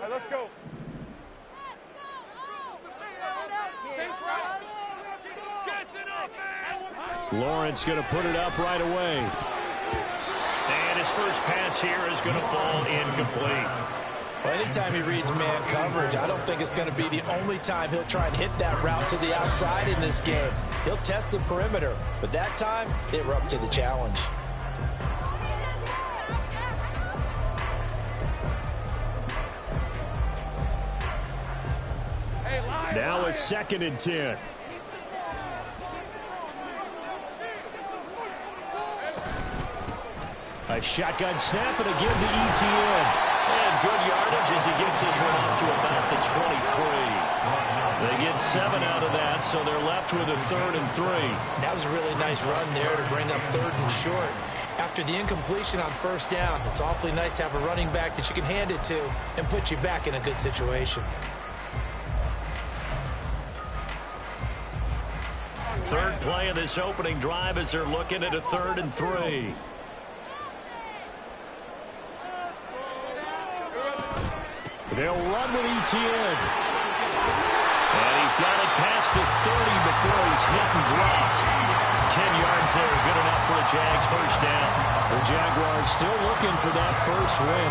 Let's go. Lawrence going to put it up right away. And his first pass here is going to fall incomplete. Well, anytime he reads man coverage, I don't think it's going to be the only time he'll try and hit that route to the outside in this game. He'll test the perimeter, but that time, they were up to the challenge. Now a 2nd and 10. A shotgun snap and again to ETN. And good yardage as he gets this one up to about the 23. They get 7 out of that, so they're left with a 3rd and 3. That was a really nice run there to bring up 3rd and short. After the incompletion on 1st down, it's awfully nice to have a running back that you can hand it to and put you back in a good situation. 3rd play of this opening drive as they're looking at a 3rd and 3. They'll run with ETN. And he's got it past the 30 before he's hit and dropped. 10 yards there, good enough for a Jags first down. The Jaguars still looking for that first win,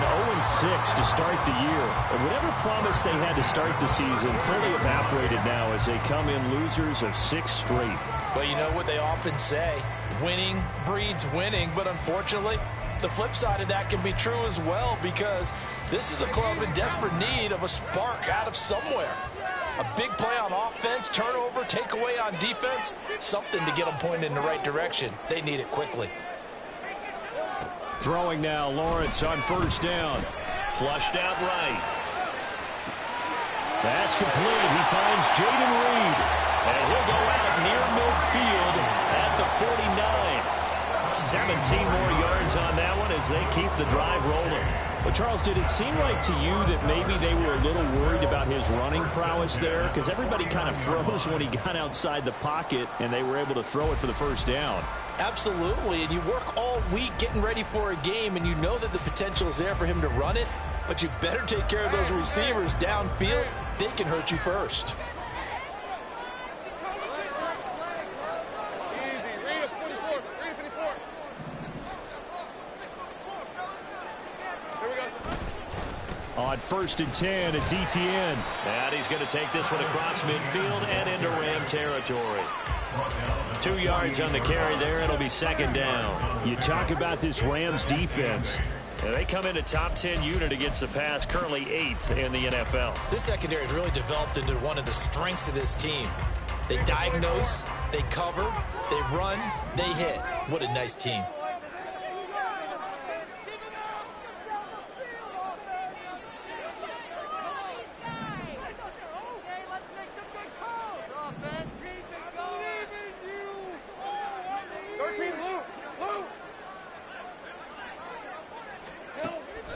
0-6 to start the year. And whatever promise they had to start the season fully evaporated now as they come in losers of 6 straight. Well, you know what they often say, winning breeds winning, but unfortunately, the flip side of that can be true as well because this is a club in desperate need of a spark out of somewhere. A big play on offense, turnover, takeaway on defense, something to get them pointed in the right direction. They need it quickly. Throwing now, Lawrence on 1st down. Flushed out right. Pass complete. He finds Jaden Reed. And he'll go out near midfield at the 49. 17 more yards on that one as they keep the drive rolling. Well, Charles, did it seem like to you that maybe they were a little worried about his running prowess there? Because everybody kind of froze when he got outside the pocket, and they were able to throw it for the first down. Absolutely, and you work all week getting ready for a game, and you know that the potential is there for him to run it, but you better take care of those receivers downfield. They can hurt you first. On 1st and 10, it's ETN. And he's going to take this one across midfield and into Ram territory. 2 yards on the carry there. It'll be 2nd down. You talk about this Rams defense. They come in a top 10 unit against the pass, currently 8th in the NFL. This secondary has really developed into one of the strengths of this team. They diagnose, they cover, they run, they hit. What a nice team.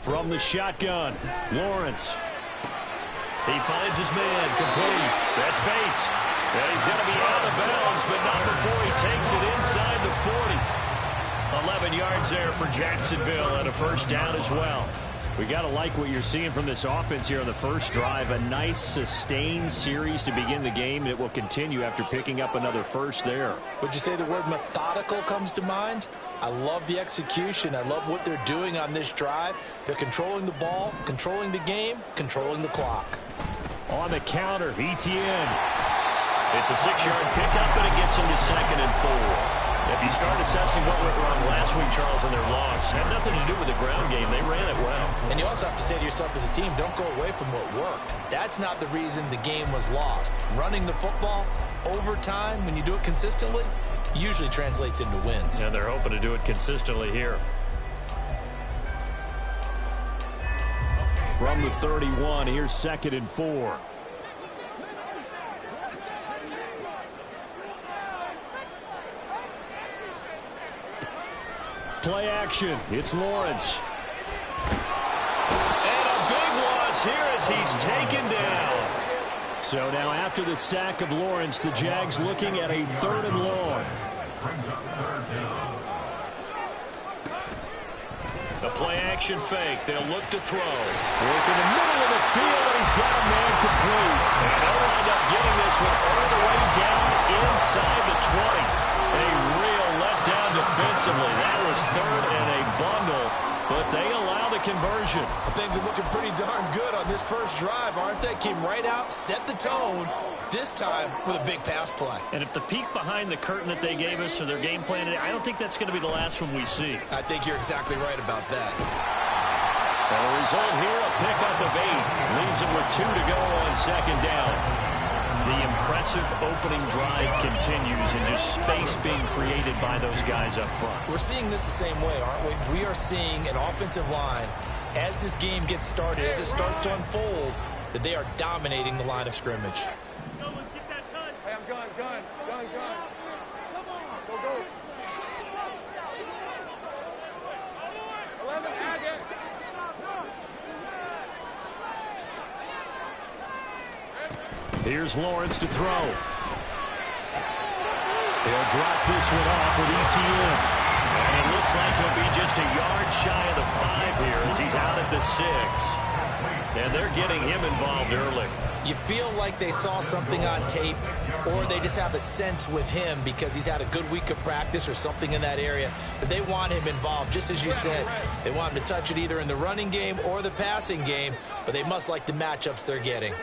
From the shotgun, Lawrence. He finds his man, complete. That's Bates. And he's going to be out of bounds, but not before he takes it inside the 40. 11 yards there for Jacksonville and a first down as well. We got to like what you're seeing from this offense here on the first drive. A nice sustained series to begin the game. It will continue after picking up another first there. Would you say the word methodical comes to mind? I love the execution. I love what they're doing on this drive. They're controlling the ball, controlling the game, controlling the clock. On the counter, ETN. It's a 6-yard pickup, and it gets them to 2nd and 4. If you start assessing what went wrong last week, Charles, and their loss, had nothing to do with the ground game. They ran it well. And you also have to say to yourself as a team, don't go away from what worked. That's not the reason the game was lost. Running the football, overtime, when you do it consistently, usually translates into wins. And they're hoping to do it consistently here. From the 31, here's 2nd and 4. Play action. It's Lawrence. And a big loss here as he's taken down. So now after the sack of Lawrence, the Jags looking at a 3rd and long. A play-action fake. They'll look to throw. Work in the middle of the field, and he's got a man complete. And they'll wind up getting this one all the way down inside the 20. A real letdown defensively. That was third and a bundle, but they allow the conversion. Well, things are looking pretty darn good on this first drive, aren't they? Came right out, set the tone, this time with a big pass play. And if the peek behind the curtain that they gave us or their game plan, I don't think that's going to be the last one we see. I think you're exactly right about that. And the result here, a pickup of 8. Leaves them with 2 to go on second down. The impressive opening drive continues and just space being created by those guys up front. We're seeing this the same way, aren't we? We are seeing an offensive line, as this game gets started, as it starts to unfold, that they are dominating the line of scrimmage. Let's get that touch. Hey, I'm gun. Come on. Go. 11, Agate. Here's Lawrence to throw. He'll drop this one off with ETN. And it looks like he'll be just a yard shy of the 5 here as he's out at the 6. And they're getting him involved early. You feel like they saw something on tape, or they just have a sense with him because he's had a good week of practice or something in that area that they want him involved. Just as you said, they want him to touch it either in the running game or the passing game, but they must like the matchups they're getting.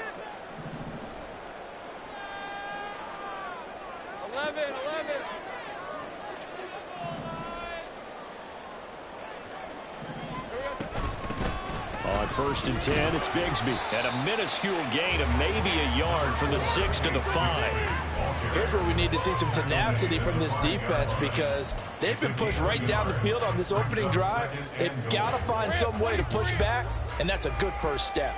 11. On 1st and 10, it's Bigsby. And a minuscule gain of maybe a yard from the 6 to the 5. Here's where we need to see some tenacity from this defense because they've been pushed right down the field on this opening drive. They've got to find some way to push back, and that's a good first step.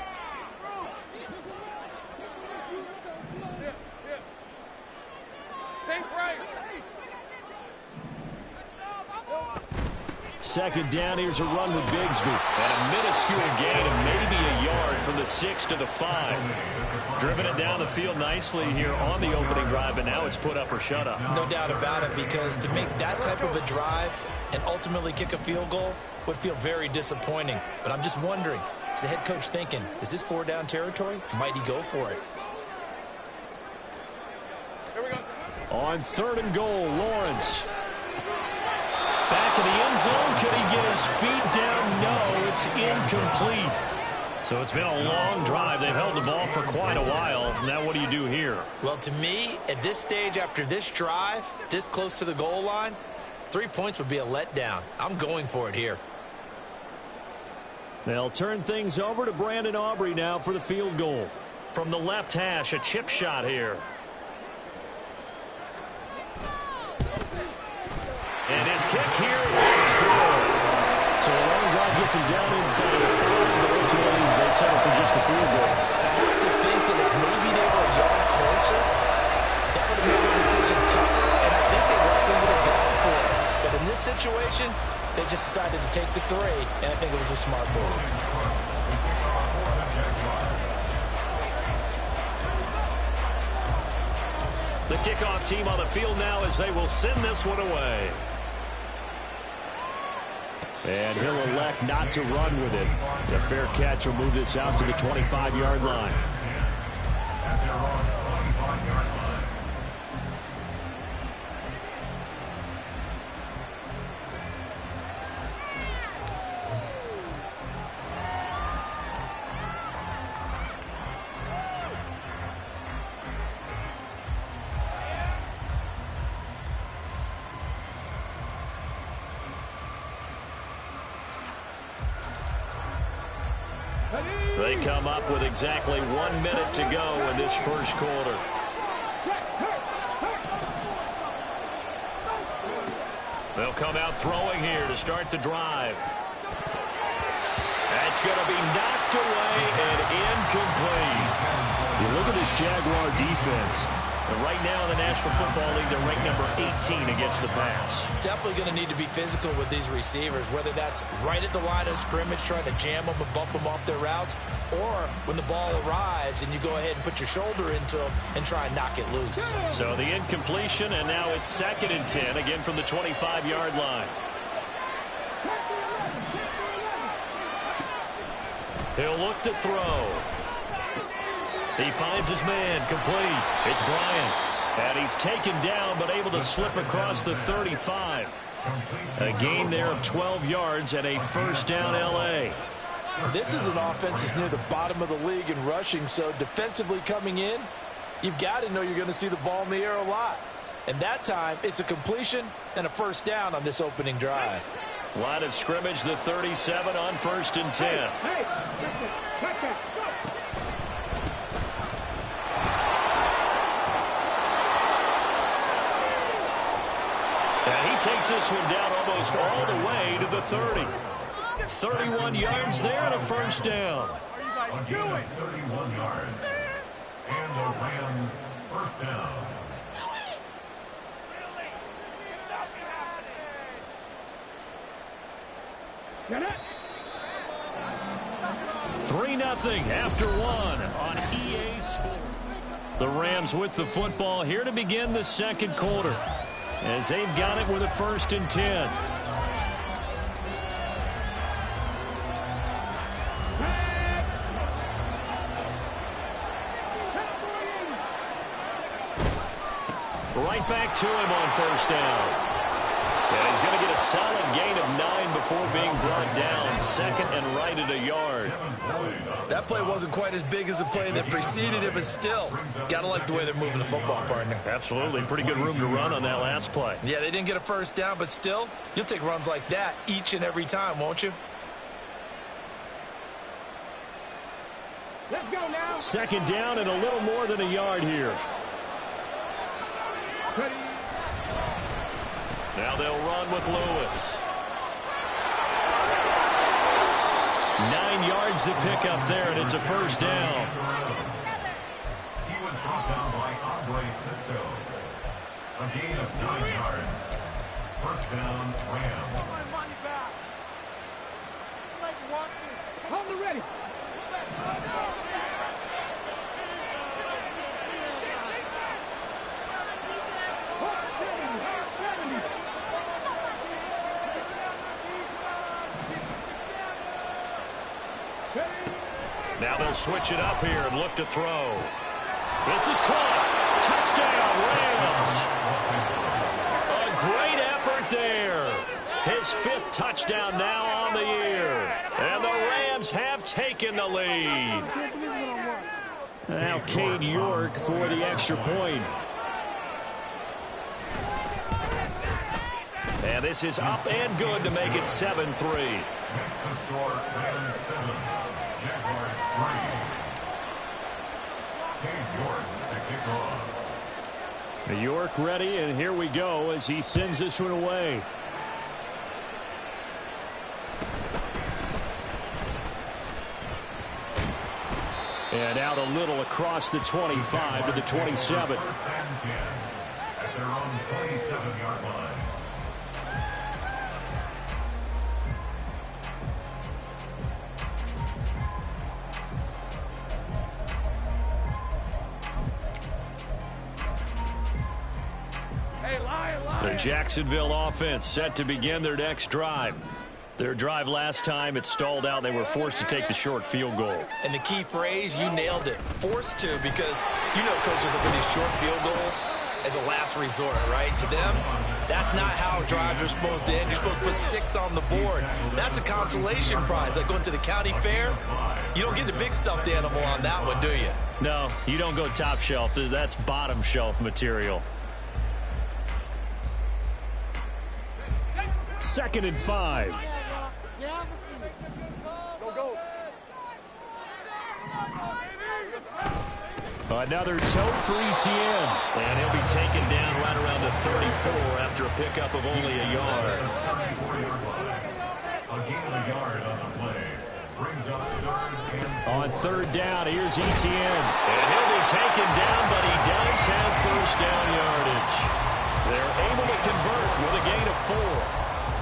Second down, here's a run with Bigsby. And a minuscule gain of maybe a yard from the 6 to the 5. Driven it down the field nicely here on the opening drive, and now it's put up or shut up. No doubt about it, because to make that type of a drive and ultimately kick a field goal would feel very disappointing. But I'm just wondering, is the head coach thinking, is this 4-down territory? Might he go for it? Here we go. On 3rd and goal, Lawrence. Back in the end zone. Could he get his feet down? No, it's incomplete. So it's been a long drive. They've held the ball for quite a while. Now what do you do here? Well, to me, at this stage after this drive, this close to the goal line, 3 points would be a letdown. I'm going for it here. They'll turn things over to Brandon Aubrey now for the field goal. From the left hash, a chip shot here. And his kick here is good. So a long drive gets him down inside the 4, but ultimately they settle for just the field goal. I have to think that if maybe they were a yard closer, that would have made their decision tougher, and I think they likely would have gone for it. But in this situation, they just decided to take the 3, and I think it was a smart move. The kickoff team on the field now as they will send this one away. And he'll elect not to run with it. The fair catch will move this out to the 25-yard line. They come up with exactly 1 minute to go in this first quarter. They'll come out throwing here to start the drive. That's going to be knocked away and incomplete. You look at this Jaguar defense. And right now in the National Football League, they're ranked number 18 against the pass. Definitely going to need to be physical with these receivers, whether that's right at the line of scrimmage, trying to jam them and bump them off their routes, or when the ball arrives and you go ahead and put your shoulder into them and try and knock it loose. So the incompletion, and now it's 2nd and 10, again from the 25-yard line. He'll look to throw. He finds his man, complete. It's Bryant. And he's taken down, but able to slip across the 35. A gain there of 12 yards and a first down L.A. This is an offense that's near the bottom of the league in rushing, so defensively coming in, you've got to know you're going to see the ball in the air a lot. And that time, it's a completion and a first down on this opening drive. Line of scrimmage, the 37 on 1st and 10. And he takes this one down almost all the way to the 30. 31 yards there and a first down. What are you guys doing? 31 yards. And the Rams first down. 3-0 after one on EA Sports. The Rams with the football here to begin the second quarter, as they've got it with a 1st and 10. Right back to him on first down. And he's going to get a solid gain of 9 before being brought down. 2nd and right at a yard. That play wasn't quite as big as the play that preceded it, but still, got to like the way they're moving the football, partner. Absolutely. Pretty good room to run on that last play. Yeah, they didn't get a first down, but still, you'll take runs like that each and every time, won't you? Let's go now. 2nd down and a little more than a yard here. Now they'll run with Lewis. 9 yards to pick up there, and it's a first down. He was brought down by Andre Cisco. A gain of 9 yards. First down, Rams. My money back. Like watching. Hold it ready. Now they'll switch it up here and look to throw. This is caught. Touchdown, Rams. A great effort there. His 5th touchdown now on the year. And the Rams have taken the lead. Now Cade York for the extra point. And this is up and good to make it 7-3. Next to score, Rams 7, Jaguars 3. Cade York to kick off. York ready, and here we go as he sends this one away. And out a little across the 25 to the 27. 1st and 10 at their own 27-yard line. The Jacksonville offense set to begin their next drive. Their drive last time, it stalled out. They were forced to take the short field goal. And the key phrase, you nailed it. Forced to, because you know coaches look at these short field goals as a last resort, right? To them, that's not how drives are supposed to end. You're supposed to put 6 on the board. That's a consolation prize. Like going to the county fair, you don't get the big stuffed animal on that one, do you? No, you don't go top shelf. That's bottom shelf material. 2nd and 5. Another toe for ETN. And he'll be taken down right around the 34 after a pickup of only a yard. A gain of a yard on the play. Brings up 3rd and 4. On 3rd down, here's ETN. And he'll be taken down, but he does have first down yardage. They're able to convert with a gain of 4.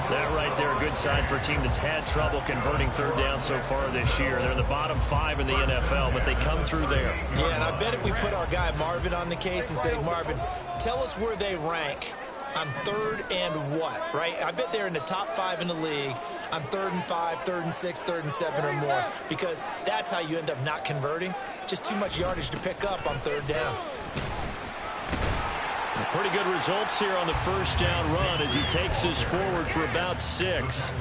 That right there, a good sign for a team that's had trouble converting 3rd down so far this year. They're in the bottom 5 in the NFL, but they come through there. Yeah, and I bet if we put our guy Marvin on the case and say, Marvin, tell us where they rank on 3rd and what, right? I bet they're in the top 5 in the league on 3rd and 5, 3rd and 6, 3rd and 7 or more, because that's how you end up not converting. Just too much yardage to pick up on 3rd down. Pretty good results here on the first down run as he takes us forward for about 6.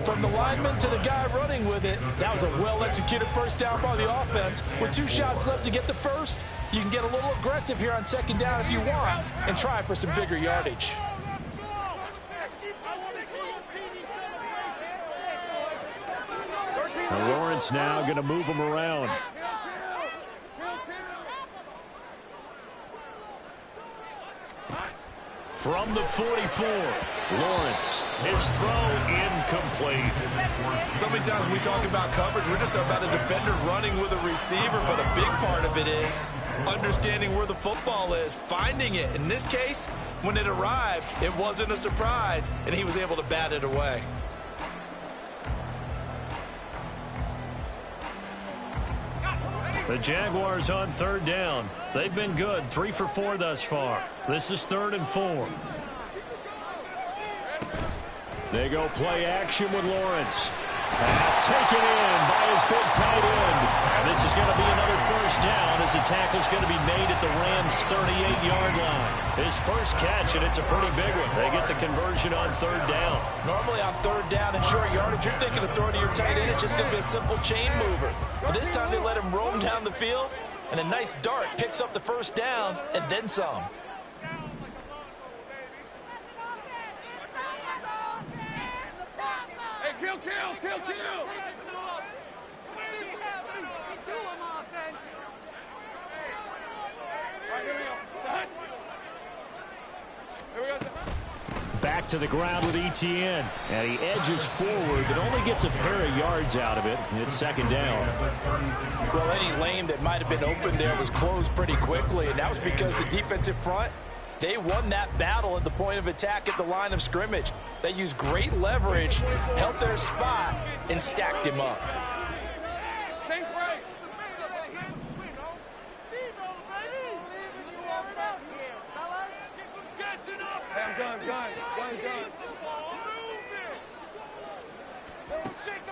From the lineman to the guy running with it, that was a well-executed first down by the offense. With 2 shots left to get the first, you can get a little aggressive here on 2nd down if you want and try for some bigger yardage. Now Lawrence now going to move him around. From the 44, Lawrence, his throw incomplete. So many times when we talk about coverage, we're just about a defender running with a receiver, but a big part of it is understanding where the football is, finding it. In this case, when it arrived, it wasn't a surprise, and he was able to bat it away. The Jaguars on 3rd down. They've been good, 3 for 4 thus far. This is 3rd and 4. They go play action with Lawrence. Pass taken in by his big tight end. And this is going to be another first down as the tackle's going to be made at the Rams' 38-yard line. His first catch, and it's a pretty big one. They get the conversion on 3rd down. Normally on 3rd down and short yardage, you're thinking of throwing to your tight end. It's just going to be a simple chain mover. But this time they let him roam down the field, and a nice dart picks up the first down and then some. Hey, kill! Back to the ground with ETN. And he edges forward, but only gets a pair of yards out of it. It's 2nd down. Well, any lane that might have been open there was closed pretty quickly, and that was because the defensive front, they won that battle at the point of attack at the line of scrimmage. They used great leverage, held their spot, and stacked him up.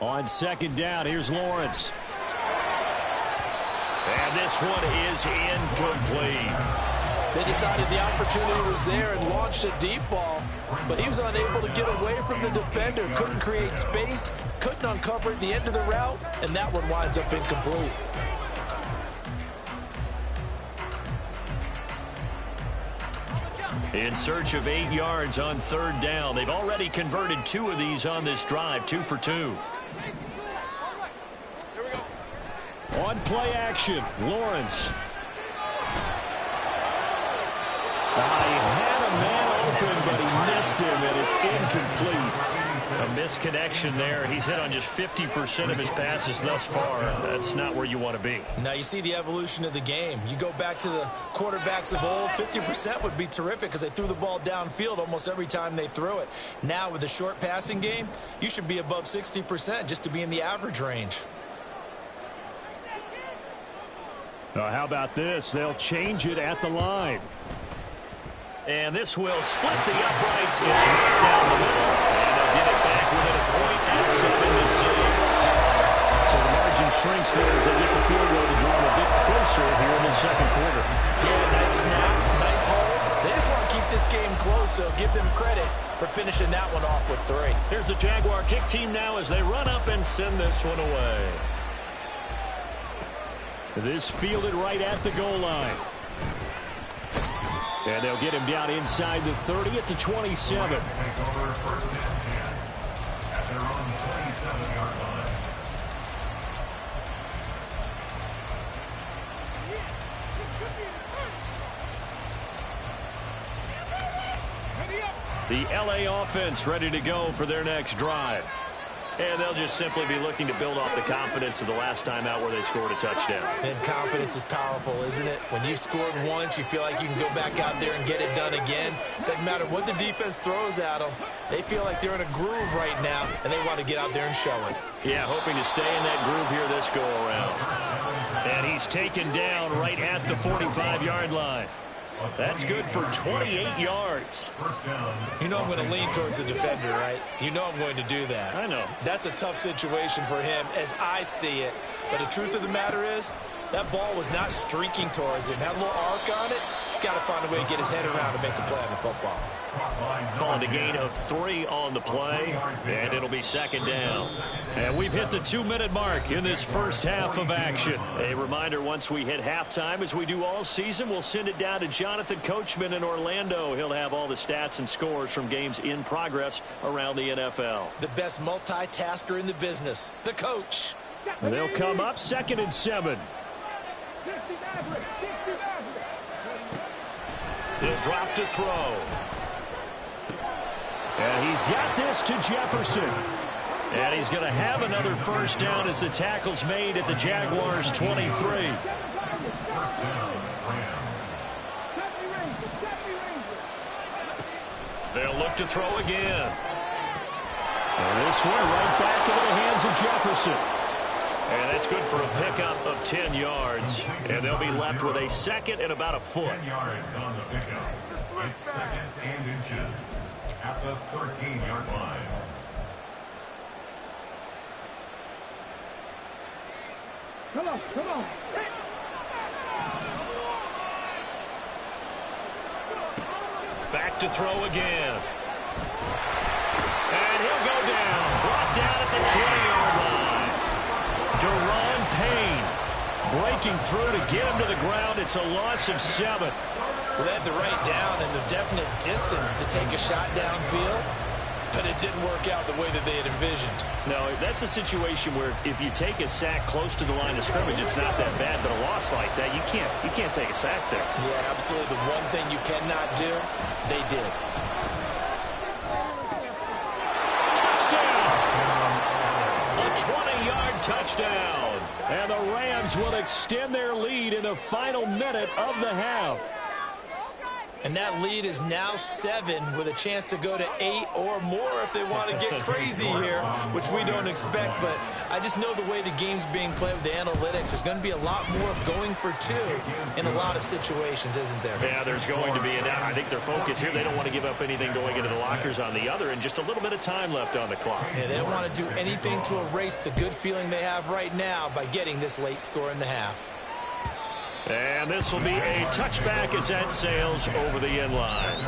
On 2nd down, here's Lawrence. And this one is incomplete. They decided the opportunity was there and launched a deep ball, but he was unable to get away from the defender, couldn't create space, couldn't uncover at the end of the route, and that one winds up incomplete. In search of 8 yards on 3rd down. They've already converted 2 of these on this drive, 2 for 2. On play action, Lawrence. He had a man open, but he missed him, and it's incomplete. A misconnection there. He's hit on just 50% of his passes thus far. That's not where you want to be. Now you see the evolution of the game. You go back to the quarterbacks of old, 50% would be terrific because they threw the ball downfield almost every time they threw it. Now with the short passing game, you should be above 60% just to be in the average range. How about this? They'll change it at the line. And this will split the uprights. It's right down the middle. And they'll get it back within a point at 7-6. So the margin shrinks there as they get the field goal to draw them a bit closer here in the 2nd quarter. Yeah, nice snap, nice hold. They just want to keep this game close, so give them credit for finishing that one off with 3. Here's the Jaguar kick team now as they run up and send this one away. This fielded right at the goal line. And they'll get him down inside the 30 at the 27. The LA offense ready to go for their next drive. And they'll just simply be looking to build off the confidence of the last time out where they scored a touchdown. And confidence is powerful, isn't it? When you've scored once, you feel like you can go back out there and get it done again. Doesn't matter what the defense throws at them. They feel like they're in a groove right now, and they want to get out there and show it. Yeah, hoping to stay in that groove here this go-around. And he's taken down right at the 45-yard line. That's good for 28 yards. You know I'm going to lean towards the defender, right? You know I'm going to do that. I know. That's a tough situation for him as I see it. But the truth of the matter is, that ball was not streaking towards him. Had a little arc on it. He's got to find a way to get his head around and make a play on the football. Calling a gain of 3 on the play, and it'll be second down. And we've hit the 2-minute mark in this first half of action. A reminder, once we hit halftime, as we do all season, we'll send it down to Jonathan Coachman in Orlando. He'll have all the stats and scores from games in progress around the NFL. The best multitasker in the business, the coach. And they'll come up 2nd and 7. He'll drop to throw. And he's got this to Jefferson. And he's going to have another first down as the tackle's made at the Jaguars' 23. They'll look to throw again. And this one right back into the hands of Jefferson. And that's good for a pickup of 10 yards. And they'll be left with a second and about a foot. 10 yards on the pickup. It's 2nd and inches at the 13-yard line. Come on, come on. Back to throw again. And he'll go down. Brought down at the 20-yard line. Deron Payne breaking through to get him to the ground. It's a loss of 7. Well, they had the right down and the definite distance to take a shot downfield, but it didn't work out the way that they had envisioned. No, that's a situation where if you take a sack close to the line of scrimmage, it's not that bad, but a loss like that, you can't take a sack there. Yeah, absolutely. The one thing you cannot do, they did. Touchdown! A 20-yard touchdown. And the Rams will extend their lead in the final minute of the half. And that lead is now 7 with a chance to go to 8 or more if they want to get crazy here, which we don't expect. But I just know the way the game's being played with the analytics, there's going to be a lot more going for 2 in a lot of situations, isn't there? Yeah, there's going to be. And I think their focus here, they don't want to give up anything going into the lockers on the other, and just a little bit of time left on the clock. Yeah, they don't want to do anything to erase the good feeling they have right now by getting this late score in the half. And this will be a touchback as that sails over the end line.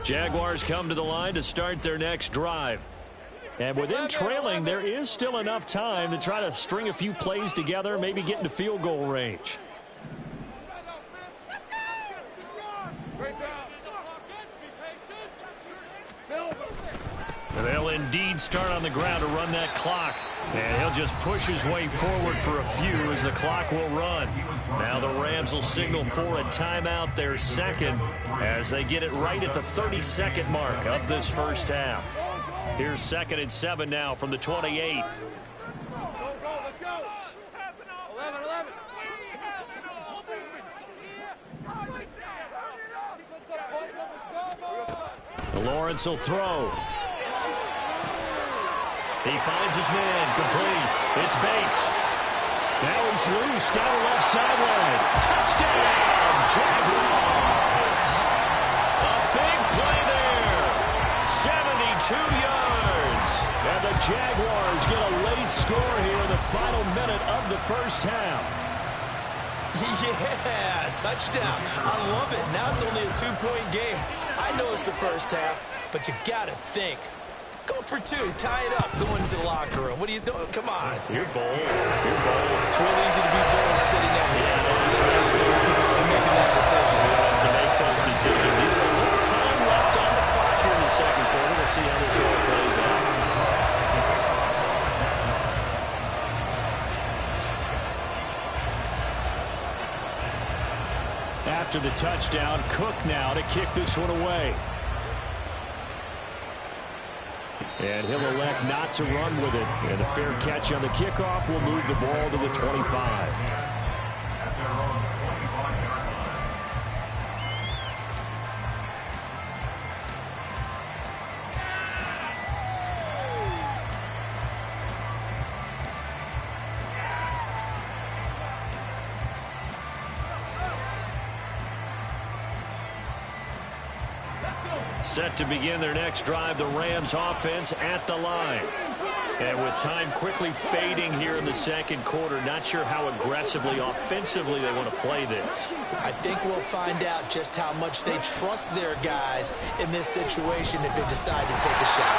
Jaguars come to the line to start their next drive. And with them trailing, there is still enough time to try to string a few plays together, maybe get into field goal range. They'll indeed start on the ground to run that clock. And he'll just push his way forward for a few as the clock will run. Now the Rams will signal for a timeout, their second, as they get it right at the 30-second mark of this first half. Here's 2nd and 7 now from the 28. Lawrence will throw. He finds his man, complete. It's Bates. Now he's loose down the left sideline. Touchdown, Jaguars. A big play there. 72 yards. And the Jaguars get a late score here in the final minute of the first half. Yeah, touchdown. I love it. Now it's only a 2-point game. I know it's the first half, but you got to think. Go for 2. Tie it up. Go into the locker room. What are you doing? Come on. You're bold. You're bold. It's real easy to be bold sitting at the end. You're making that decision. To make those decisions. You have a little time left on the clock here in the second quarter. We'll see how this all plays out. After the touchdown, Cook now to kick this one away. And he'll elect not to run with it. And a fair catch on the kickoff will move the ball to the 25. Set to begin their next drive, the Rams offense at the line. And with time quickly fading here in the second quarter, not sure how aggressively, offensively they want to play this. I think we'll find out just how much they trust their guys in this situation if they decide to take a shot.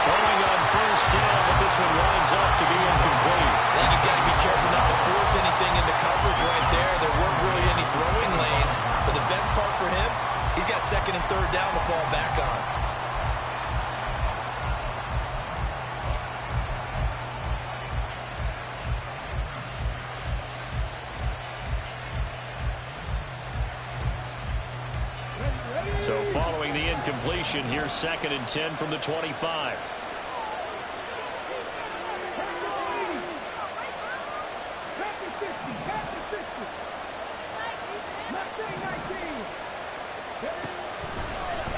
Throwing on first down, but this one winds up to be incomplete. I think he's got to be careful not to force anything into coverage right there. There weren't really any throwing lanes, but the best part for him, he's got second and third down to fall back on. So following the incompletion, here's 2nd and 10 from the 25.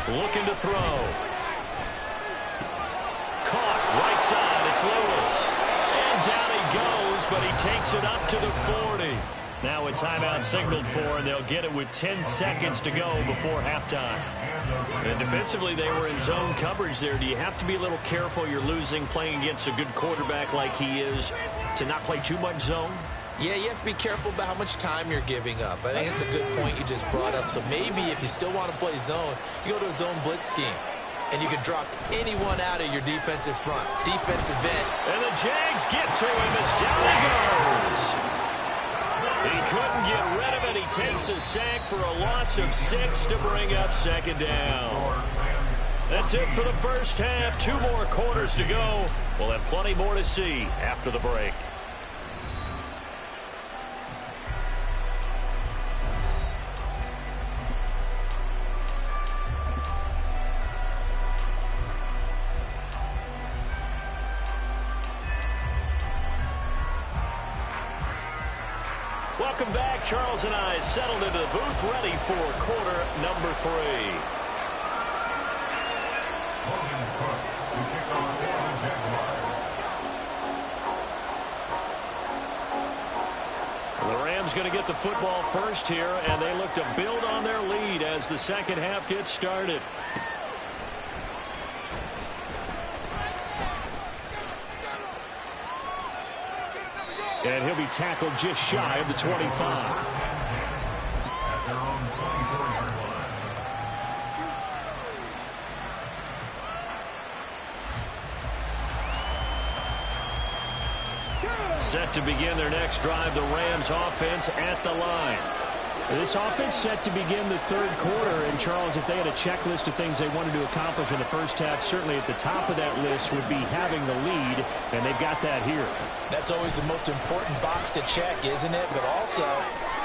Looking to throw. Caught right side. It's Lewis. And down he goes, but he takes it up to the 40. Now a timeout signaled for, and they'll get it with 10 seconds to go before halftime. And defensively, they were in zone coverage there. Do you have to be a little careful? You're losing playing against a good quarterback like he is to not play too much zone? Yeah, you have to be careful about how much time you're giving up. I think it's a good point you just brought up. So maybe if you still want to play zone, you go to a zone blitz scheme. And you can drop anyone out of your defensive front. Defensive end. And the Jags get to him as down he goes. He couldn't get rid of it. He takes a sack for a loss of 6 to bring up 2nd down. That's it for the first half. 2 more quarters to go. We'll have plenty more to see after the break. Welcome back. Charles and I settled into the booth, ready for quarter number 3. The Rams going to get the football first here, and they look to build on their lead as the second half gets started. And he'll be tackled just shy of the 25. At their own 24-yard line. Set to begin their next drive, the Rams offense at the line. This offense set to begin the third quarter, and Charles, if they had a checklist of things they wanted to accomplish in the first half, certainly at the top of that list would be having the lead, and they've got that here. That's always the most important box to check, isn't it? But also,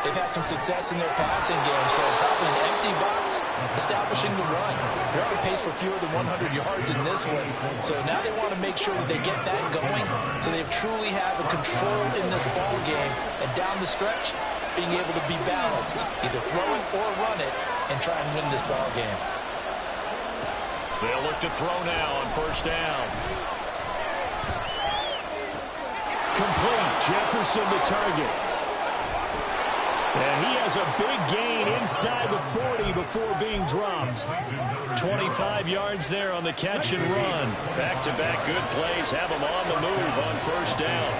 they've had some success in their passing game, so probably an empty box, establishing the run. They're on pace for fewer than 100 yards in this one, so now they want to make sure that they get that going, so they truly have a control in this ball game, and down the stretch, being able to be balanced, either throw it or run it, and try and win this ball game. They'll look to throw now on first down. Complete. Jefferson the target. And he has a big gain inside the 40 before being dropped. 25 yards there on the catch and run. Back-to-back good plays have them on the move on first down.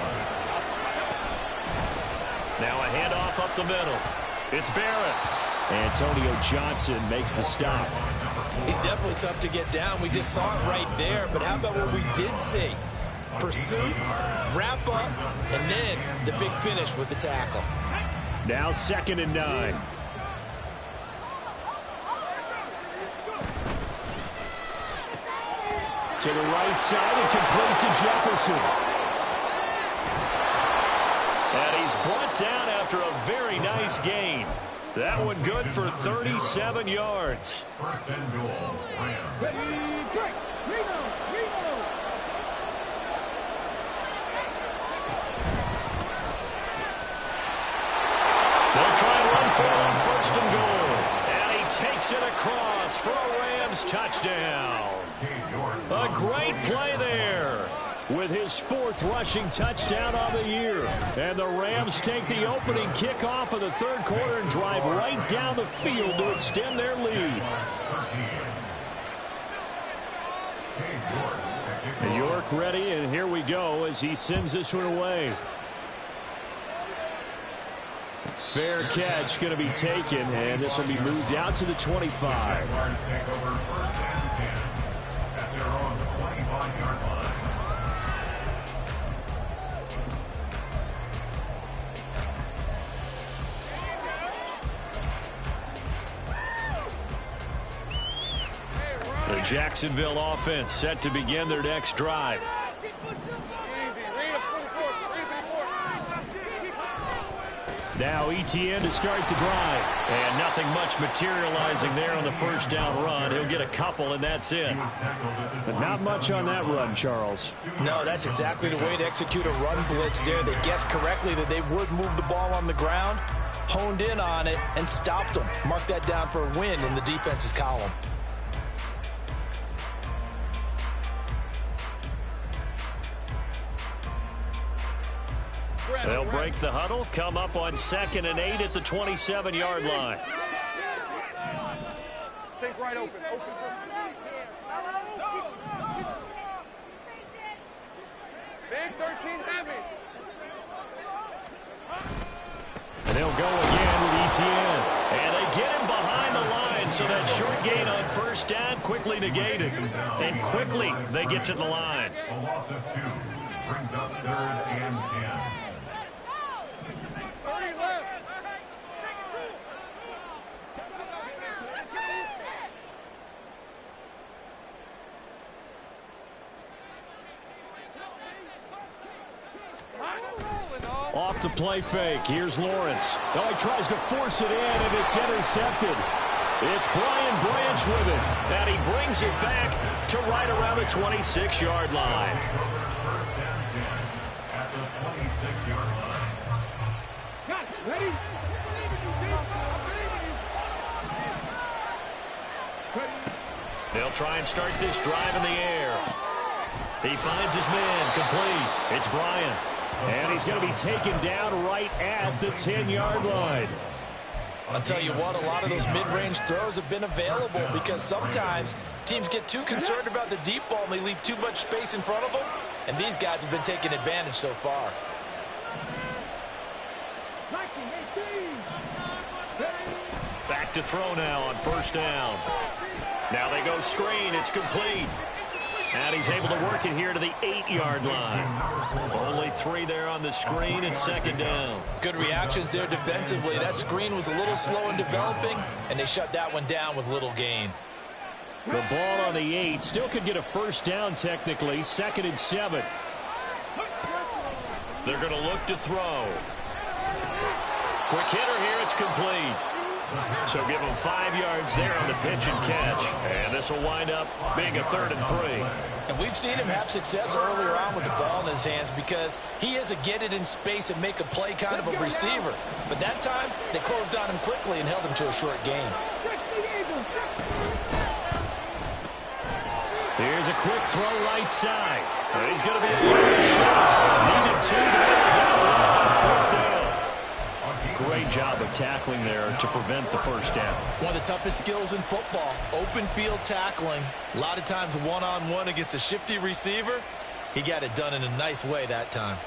Now a handoff up the middle. It's Barrett. Antonio Johnson makes the stop. He's definitely tough to get down. We just saw it right there. But how about what we did see? Pursuit, wrap up, and then the big finish with the tackle. Now 2nd and 9. To the right side and complete to Jefferson. And he's brought down after a very nice gain. That one good for 37 yards. First and goal, Rams. They'll try and run for it on first and goal. And he takes it across for a Rams touchdown. A great play there. With his 4th rushing touchdown on the year. And the Rams take the opening kickoff of the third quarter and drive right down the field to extend their lead. York ready, and here we go as he sends this one away. Fair catch going to be taken, and this will be moved out to the 25. Jaguars take over 1st and 10 at their own 25-yard line. The Jacksonville offense set to begin their next drive. Now ETN to start the drive. And nothing much materializing there on the first down run. He'll get a couple, and that's it. But not much on that run, Charles. No, that's exactly the way to execute a run blitz there. They guessed correctly that they would move the ball on the ground, honed in on it, and stopped them. Mark that down for a win in the defense's column. They'll break the huddle, come up on 2nd and 8 at the 27-yard line. Take right open. Big 13 heavy. And they'll go again with ETN. And they get him behind the line, so that short gain on first down quickly negated. And quickly they get to the line. A loss of 2 brings up 3rd and 10. Off the play fake. Here's Lawrence. Oh, he tries to force it in, and it's intercepted. It's Brian Branch with it. And he brings it back to right around the 26-yard line. 1st and 10 at the 26-yard line. Got it. Ready? They'll try and start this drive in the air. He finds his man complete. It's Brian. And he's going to be taken down right at the 10-yard line. I'll tell you what, a lot of those mid-range throws have been available because sometimes teams get too concerned about the deep ball and they leave too much space in front of them. And these guys have been taking advantage so far. Back to throw now on first down. Now they go screen. It's complete. And he's able to work it here to the 8-yard line. Only 3 there on the screen and 2nd down. Good reactions there defensively. That screen was a little slow in developing, and they shut that one down with little gain. The ball on the 8 still could get a first down technically. 2nd and 7. They're going to look to throw. Quick hitter here. It's complete. So give them 5 yards there on the pitch and catch. And this will wind up being a 3rd and 3. And we've seen him have success earlier on with the ball in his hands because he is a get it in space and make a play kind of a receiver. But that time, they closed on him quickly and held him to a short gain. Here's a quick throw right side. He's going to be a good shot. Needed 2 to get it on 4th down. Great job of tackling there to prevent the first down. One of the toughest skills in football, open field tackling. A lot of times one-on-one against a shifty receiver. He got it done in a nice way that time.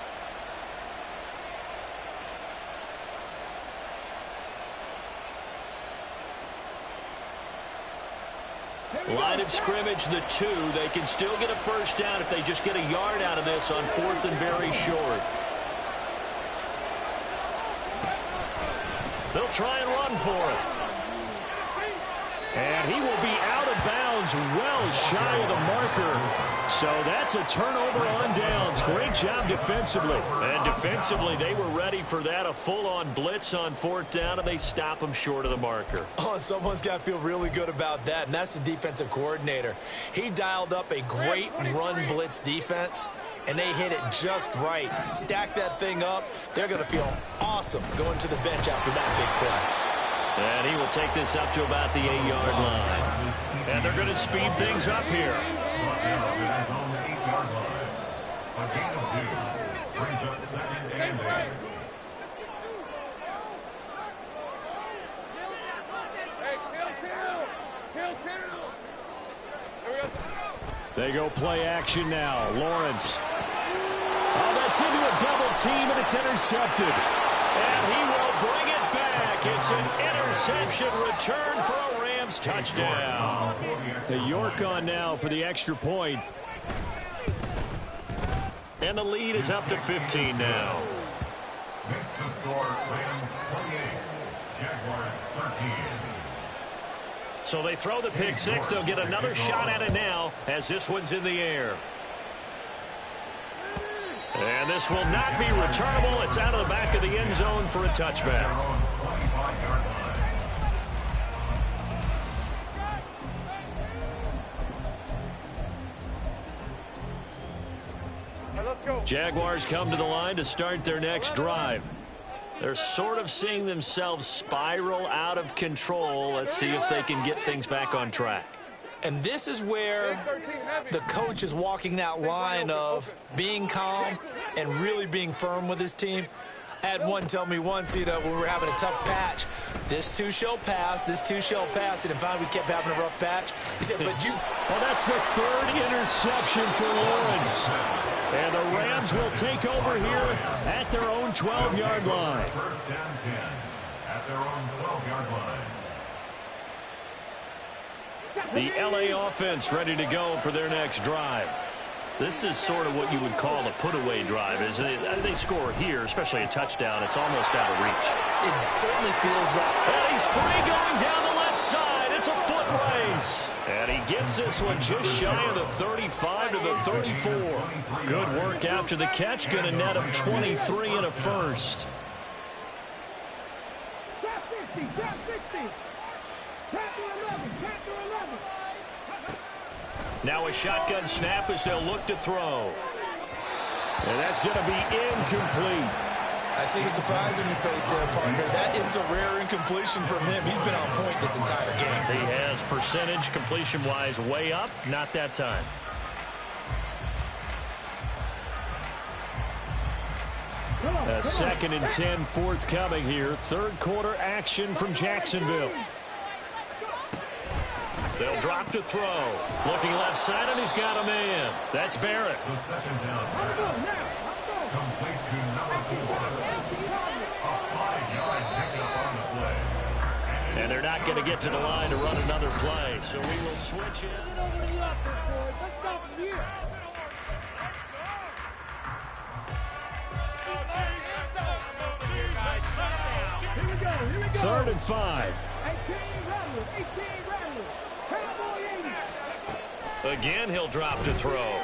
Line of scrimmage, the 2. They can still get a first down if they just get a yard out of this on 4th and very short. They'll try and run for it. And he will be out of bounds well shy of the marker. So that's a turnover on downs. Great job defensively. And defensively, they were ready for that. A full-on blitz on 4th down, and they stop him short of the marker. Oh, and someone's got to feel really good about that, and that's the defensive coordinator. He dialed up a great run blitz defense, and they hit it just right. Stack that thing up. They're going to feel awesome going to the bench after that big play. And he will take this up to about the 8-yard line. And they're going to speed things up here. A gain of 2 brings up 2nd and 8. They go play action now. Lawrence. Oh, that's into a double team, and it's intercepted. And he will bring it back. It's an interception return for a Rams touchdown. The York on now for the extra point. And the lead is up to 15 now. Makes the score Rams 28, Jaguars 13. So they throw the pick six. They'll get another shot at it now as this one's in the air. And this will not be returnable. It's out of the back of the end zone for a touchback. Jaguars come to the line to start their next drive. They're sort of seeing themselves spiral out of control. Let's see if they can get things back on track. And this is where the coach is walking that line of being calm and really being firm with his team. I had one tell me once, when we were having a tough patch, this too shall pass, this too shall pass. And finally we kept having a rough patch. He said, but you... Well, that's the third interception for Lawrence. And the Rams will take over here at their own 12-yard line. First down 10 at their own 12-yard line. The LA offense ready to go for their next drive. This is sort of what you would call a put-away drive, isn't it? They score here, especially a touchdown. It's almost out of reach. It certainly feels that. And he's free going down the left side. It's a foot race. And he gets this one just shy of the 35 to the 34. Good work after the catch. Going to net him 23 and a first. Now a shotgun snap as they'll look to throw. And that's going to be incomplete. I see the surprise in your face there, partner. That is a rare incompletion from him. He's been on point this entire game. He has percentage completion-wise way up. Not that time. A 2nd and 10 forthcoming here. Third quarter action from Jacksonville. They'll drop to throw. Looking left side, and he's got a man. That's Barrett. The second down pass. Complete to number 4. A 5-yard pickup on the play. And they're not going to get to the line to run another play, so we will switch in. Third and 5. Again, he'll drop to throw.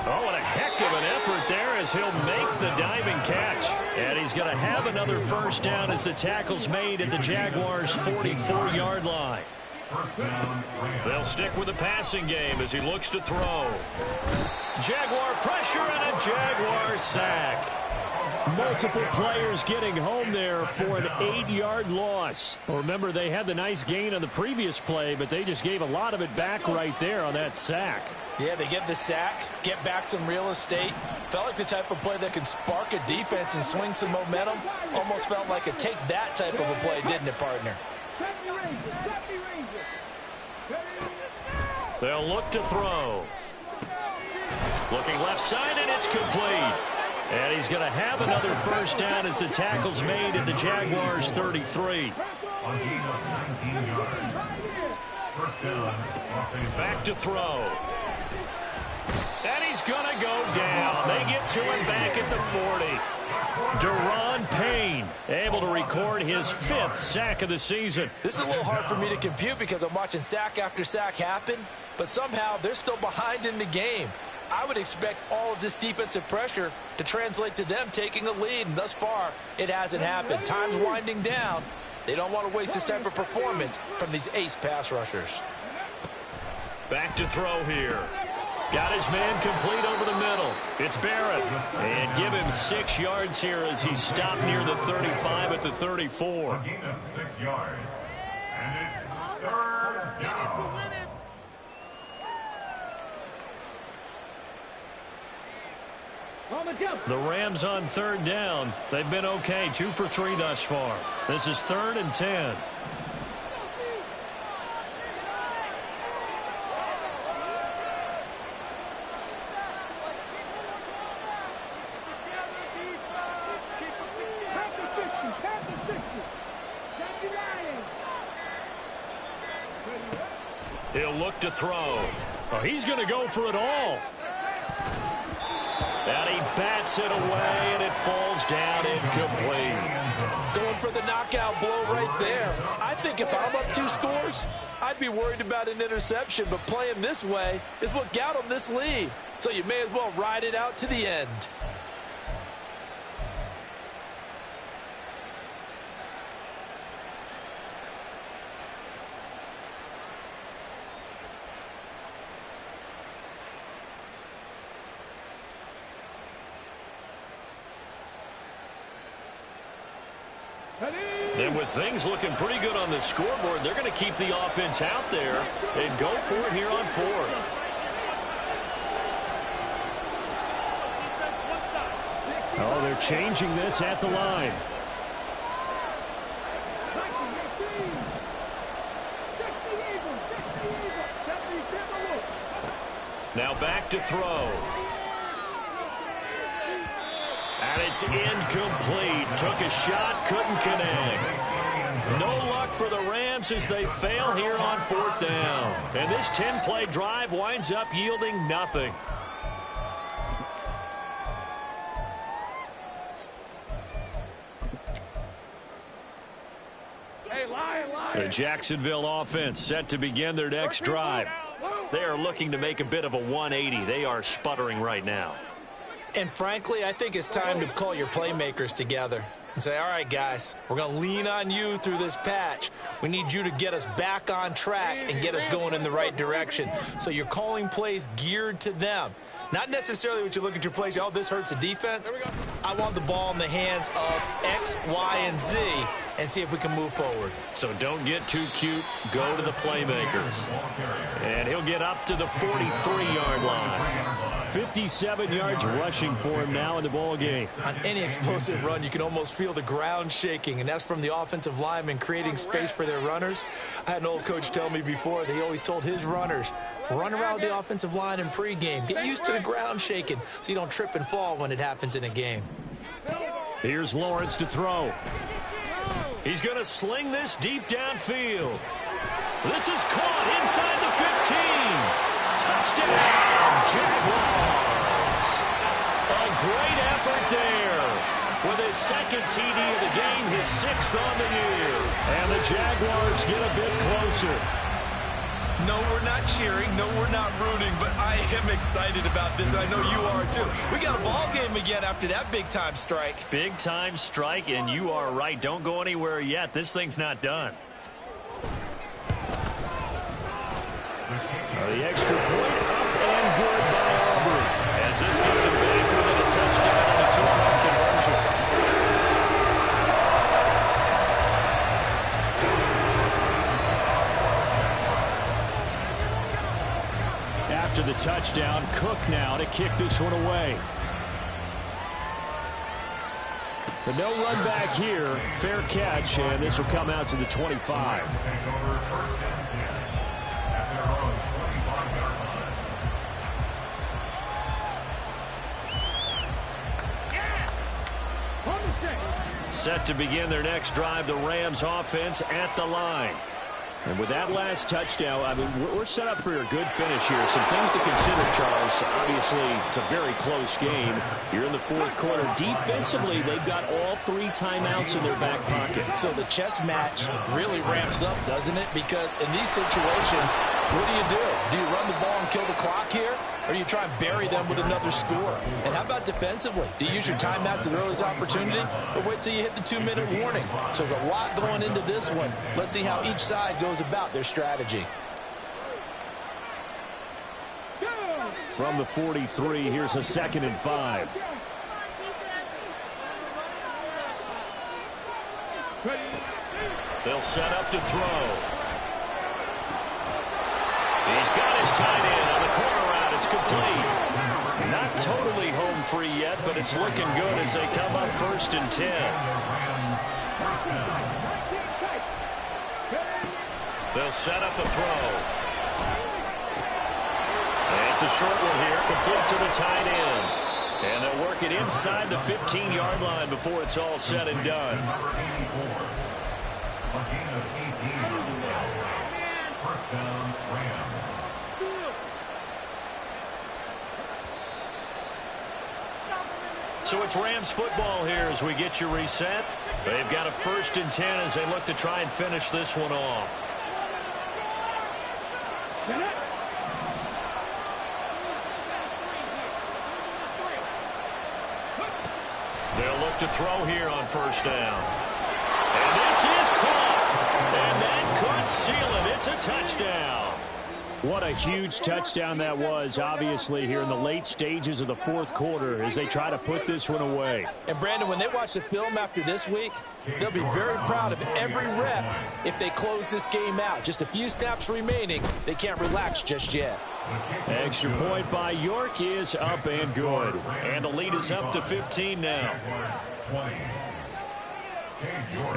Oh, what a heck of an effort there as he'll make the diving catch. And he's going to have another first down as the tackle's made at the Jaguars' 44-yard line. First down, Rams. They'll stick with the passing game as he looks to throw. Jaguar pressure and a Jaguar sack. Multiple players getting home there for an 8-yard loss. Well, remember, they had the nice gain on the previous play, but they just gave a lot of it back right there on that sack. Yeah, they get the sack, get back some real estate. Felt like the type of play that can spark a defense and swing some momentum. Almost felt like a take that type of a play, didn't it, partner? They'll look to throw. Looking left side, and it's complete. And he's going to have another first down as the tackle's made at the Jaguars' 33. On gain of 19 yards. First down, Los Angeles. Back to throw. And he's going to go down. They get to him back at the 40. Deron Payne able to record his 5th sack of the season. This is a little hard for me to compute because I'm watching sack after sack happen, but somehow they're still behind in the game. I would expect all of this defensive pressure to translate to them taking a lead, and thus far, it hasn't happened. Time's winding down. They don't want to waste this type of performance from these ace pass rushers. Back to throw here. Got his man complete over the middle. It's Barrett. And give him 6 yards here as he's stopped near the 35 at the 34. A gain of 6 yards. And it's third down. The Rams on third down. They've been okay, 2 for 3 thus far. This is 3rd and 10. look to throw. Oh, he's going to go for it all. And he bats it away, and it falls down incomplete. Going for the knockout blow right there. I think if I'm up 2 scores, I'd be worried about an interception, but playing this way is what got him this lead. So you may as well ride it out to the end. And with things looking pretty good on the scoreboard, they're going to keep the offense out there and go for it here on 4th. Oh, they're changing this at the line. Now back to throw. And it's incomplete. Took a shot, couldn't connect. No luck for the Rams as they fail here on 4th down. And this 10-play drive winds up yielding nothing. The Jacksonville offense set to begin their next drive. They are looking to make a bit of a 180. They are sputtering right now. And frankly, I think it's time to call your playmakers together and say, all right, guys, we're going to lean on you through this patch. We need you to get us back on track and get us going in the right direction. So you're calling plays geared to them. Not necessarily what you look at your plays, oh, this hurts the defense. I want the ball in the hands of X, Y, and Z and see if we can move forward. So don't get too cute. Go to the playmakers. And he'll get up to the 43-yard line. 57 yards rushing for him now in the ball game. On any explosive run, you can almost feel the ground shaking, and that's from the offensive linemen creating space for their runners. I had an old coach tell me before, he always told his runners, run around the offensive line in pregame. Get used to the ground shaking so you don't trip and fall when it happens in a game. Here's Lawrence to throw. He's going to sling this deep downfield. This is caught inside the 15. Touchdown, Jaguars. A great effort there. With his second TD of the game, his 6th on the year. And the Jaguars get a bit closer. No, we're not cheering. No, we're not rooting, but I am excited about this. I know you are too. We got a ball game again after that big-time strike. Big-time strike, and you are right. Don't go anywhere yet. This thing's not done. The extra point up and good by Aubrey. As this gets him back within a touchdown and a 2-point conversion. After the touchdown, Cook now to kick this one away. But no run back here. Fair catch, and this will come out to the 25. Set to begin their next drive, the Rams offense at the line. And with that last touchdown, I mean, we're set up for a good finish here. Some things to consider, Charles. Obviously, it's a very close game. You're in the 4th quarter. Defensively, they've got all 3 timeouts in their back pocket. So the chess match really ramps up, doesn't it? Because in these situations, what do? Do you run the ball and kill the clock here? Or do you try and bury them with another score? And how about defensively? Do you use your timeouts at the earliest opportunity? Or wait till you hit the 2-minute warning? So there's a lot going into this one. Let's see how each side goes about their strategy. From the 43, here's a 2nd and 5. They'll set up to throw. He's got his tight end on the corner route. It's complete. Not totally home free yet, but it's looking good as they come up 1st and 10. They'll set up a throw. And it's a short one here, complete to the tight end. And they'll work it inside the 15-yard line before it's all said and done. First down, Rams. So it's Rams football here as we get you reset. They've got a 1st and 10 as they look to try and finish this one off. They'll look to throw here on 1st down. And this is caught. And that could seal it. It's a touchdown. What a huge touchdown that was, obviously, here in the late stages of the 4th quarter as they try to put this one away. And, Brandon, when they watch the film after this week, they'll be very proud of every rep if they close this game out. Just a few snaps remaining. They can't relax just yet. Extra point by York is up and good. And the lead is up to 15 now.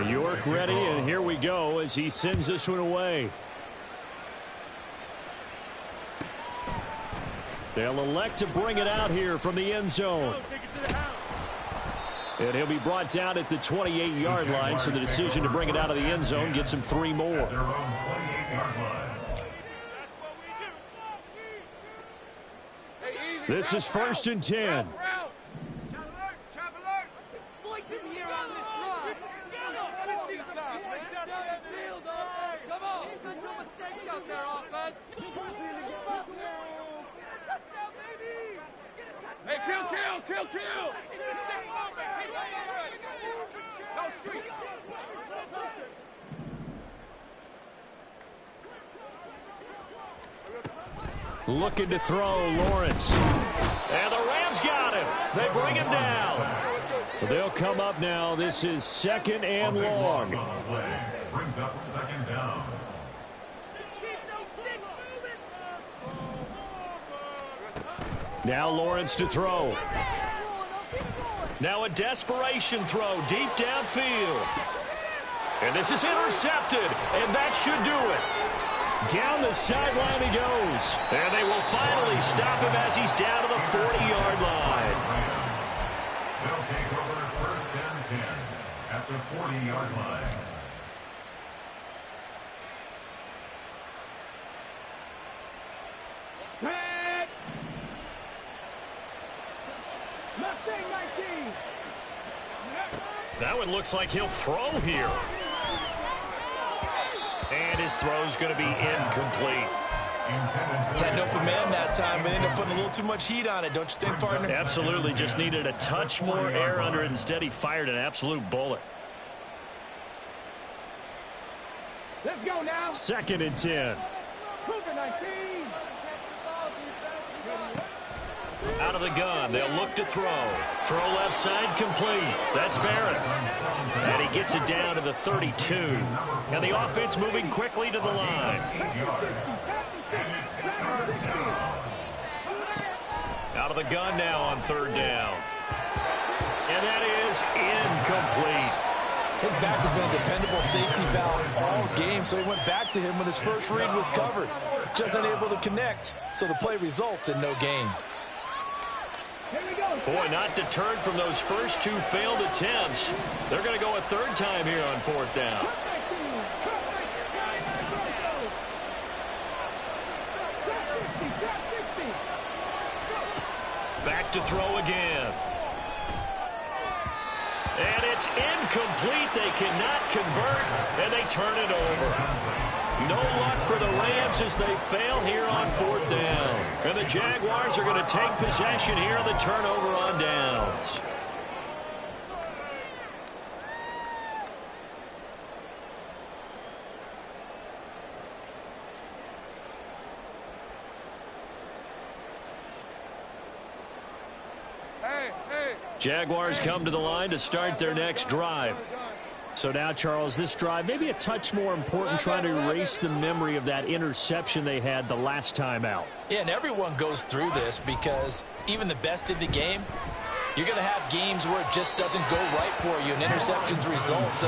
York ready, and here we go as he sends this one away. They'll elect to bring it out here from the end zone. And he'll be brought down at the 28-yard line, so the decision to bring it out of the end zone gets him 3 more. This is 1st and 10. Hey, kill! Looking to throw, Lawrence. And the Rams got him. They bring him down. They'll come up now. This is 2nd and long. Brings up 2nd down. Now Lawrence to throw. Now a desperation throw deep downfield. And this is intercepted, and that should do it. Down the sideline he goes. And they will finally stop him as he's down to the 40-yard line. They'll take over 1st and 10 at the 40-yard line. That one looks like he'll throw here. And his throw's going to be incomplete. Had an open man that time, but ended up putting a little too much heat on it, don't you think, partner? Absolutely. Just needed a touch more air under it. Instead, he fired an absolute bullet. Let's go now. 2nd and 10. Out of the gun, they'll look to throw. Throw left side complete. That's Barrett. And he gets it down to the 32. And the offense moving quickly to the line. Out of the gun now on 3rd down. And that is incomplete. His back has been a dependable safety valve all game, so he went back to him when his first read was covered. Just unable to connect, so the play results in no gain. Boy, not deterred from those first 2 failed attempts. They're going to go a 3rd time here on 4th down. Back to throw again. And it's incomplete. They cannot convert, and they turn it over. No luck for the Rams as they fail here on 4th down. And the Jaguars are going to take possession here on the turnover on downs. Jaguars come to the line to start their next drive. So now, Charles, this drive maybe a touch more important, trying to erase the memory of that interception they had the last time out. Yeah, and everyone goes through this because even the best in the game, you're going to have games where it just doesn't go right for you and interceptions result. So,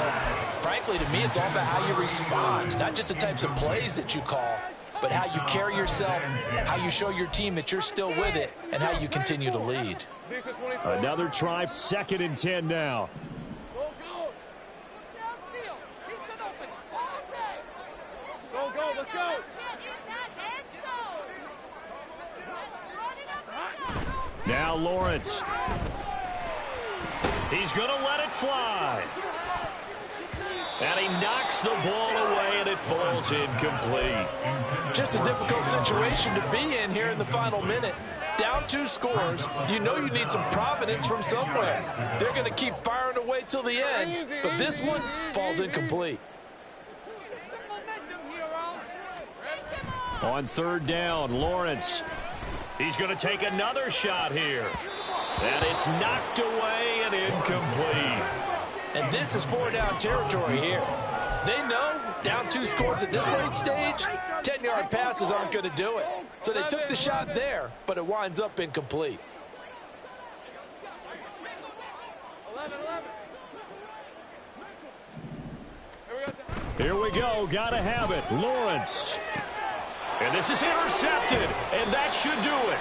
frankly, to me, it's all about how you respond, not just the types of plays that you call, but how you carry yourself, how you show your team that you're still with it, and how you continue to lead. Another try, 2nd and 10 now. Go, let's go. Now Lawrence. He's going to let it fly. And he knocks the ball away, and it falls incomplete. Just a difficult situation to be in here in the final minute. Down 2 scores, you know you need some providence from somewhere. They're going to keep firing away till the end, but this one falls incomplete. On 3rd down, Lawrence. He's going to take another shot here. And it's knocked away and incomplete. And this is 4-down territory here. They know down 2 scores at this late stage, 10-yard passes aren't going to do it. So they took the shot there, but it winds up incomplete. 11. Here we go. Got to have it. Lawrence. And this is intercepted, and that should do it.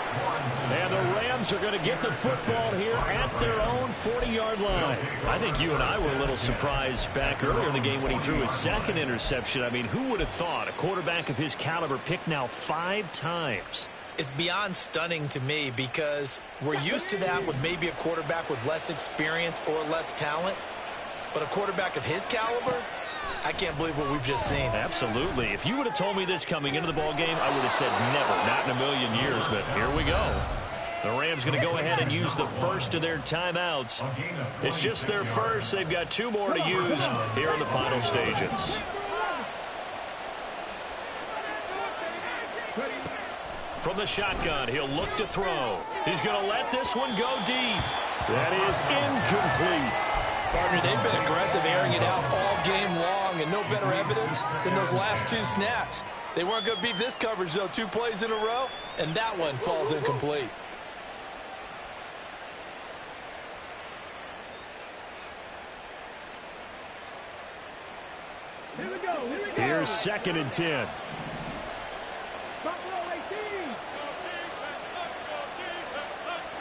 And the Rams are going to get the football here at their own 40-yard line. I think you and I were a little surprised back earlier in the game when he threw his 2nd interception. I mean, who would have thought a quarterback of his caliber picked now 5 times? It's beyond stunning to me because we're used to that with maybe a quarterback with less experience or less talent. But a quarterback of his caliber, I can't believe what we've just seen. Absolutely. If you would have told me this coming into the ball game, I would have said never, not in a million years. But here we go. The Rams going to go ahead and use the first of their timeouts. It's just their first. They've got 2 more to use here in the final stages. From the shotgun, he'll look to throw. He's going to let this one go deep. That is incomplete. Partner, they've been aggressive, airing it out all game long, and no better evidence than those last 2 snaps. They weren't going to beat this coverage, though, 2 plays in a row, and that one falls incomplete. Here we go. Here's 2nd and 10. Buffalo 18.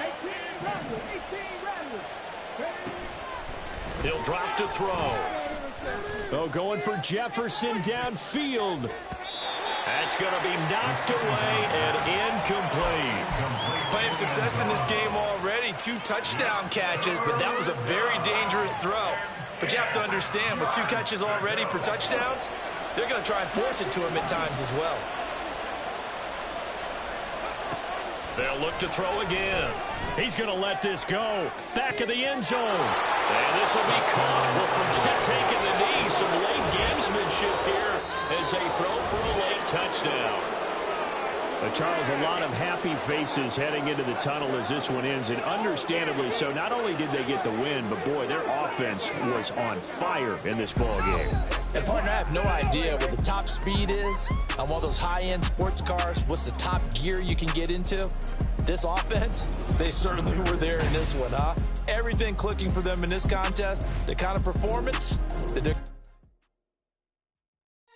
18 Rattlers. He'll drop to throw. Oh, going for Jefferson downfield. That's going to be knocked away and incomplete. Playing success in this game already, 2 touchdown catches, but that was a very dangerous throw. But you have to understand, with 2 catches already for touchdowns, they're going to try and force it to him at times as well. They'll look to throw again. He's going to let this go. Back of the end zone. And this will be caught. We'll forget taking the knee. Some late gamesmanship here as they throw for a late touchdown. Charles, a lot of happy faces heading into the tunnel as this one ends, and understandably so. Not only did they get the win, but boy, their offense was on fire in this ball game. And partner, I have no idea what the top speed is on one of those high-end sports cars. What's the top gear you can get into? This offense, they certainly were there in this one, huh? Everything clicking for them in this contest, the kind of performance that they're